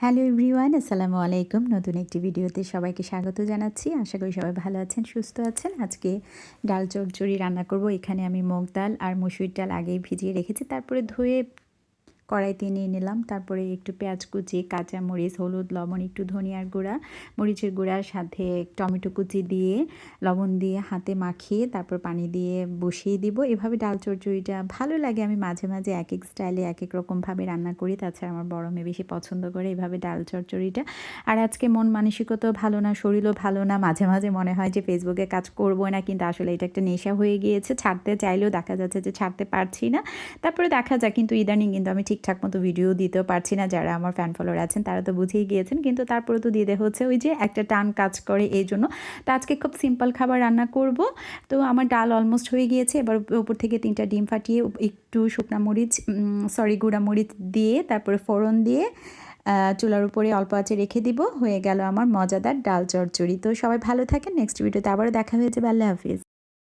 Hello everyone, আসসালামু আলাইকুম। নতুন একটি ভিডিওতে সবাইকে স্বাগত জানাচ্ছি। আশা করি সবাই ভালো আছেন, সুস্থ আছেন। আজকে ডাল চচ্চড়ি রান্না করব। এখানে আমি মুগ ডাল আর মসুর ডাল আগেই ভিজিয়ে রেখেছি, তারপরে ধুয়ে কড়াইতে নিয়ে নিলাম। তারপরে একটু পেঁয়াজ কুচি, কাঁচামরিচ, হলুদ, লবণ, একটু ধনিয়ার গুঁড়া, মরিচের গুঁড়ার সাথে টমেটো কুচি দিয়ে লবণ দিয়ে হাতে মাখিয়ে তারপর পানি দিয়ে বসিয়ে দিব। এভাবে ডাল চচ্চড়িটা ভালো লাগে। আমি মাঝে মাঝে এক এক স্টাইলে এক এক রকমভাবে রান্না করি। তাছাড়া আমার বড় মেয়ে বেশি পছন্দ করে এভাবে ডাল চচ্চড়িটা। আর আজকে মন মানসিকতাও ভালো না, শরীরও ভালো না। মাঝে মাঝে মনে হয় যে ফেসবুকে কাজ করবো না, কিন্তু আসলে এটা একটা নেশা হয়ে গিয়েছে। ছাড়তে চাইলেও দেখা যাচ্ছে যে ছাড়তে পারছি না। তারপরে দেখা যায় কিন্তু ইদানিং কিন্তু আমি ঠিকঠাক মতো ভিডিও দিতেও পারছি না। যারা আমার ফ্যান ফলোয়ার আছেন তারা তো বুঝেই গিয়েছেন, কিন্তু তারপরে তো দিতে হচ্ছে, ওই যে একটা টান কাজ করে এই জন্য। তো আজকে খুব সিম্পল খাবার রান্না করব। তো আমার ডাল অলমোস্ট হয়ে গিয়েছে। এবার উপর থেকে 3টা ডিম ফাটিয়ে একটু শুকনা মরিচ গুঁড়া মরিচ দিয়ে তারপরে ফোড়ন দিয়ে চুলার উপরে অল্প আঁচে রেখে দিব। হয়ে গেল আমার মজাদার ডাল চচ্চড়ি। তো সবাই ভালো থাকেন, নেক্সট ভিডিওতে আবারও দেখা হয়ে যাবে। আল্লাহ হাফিজ।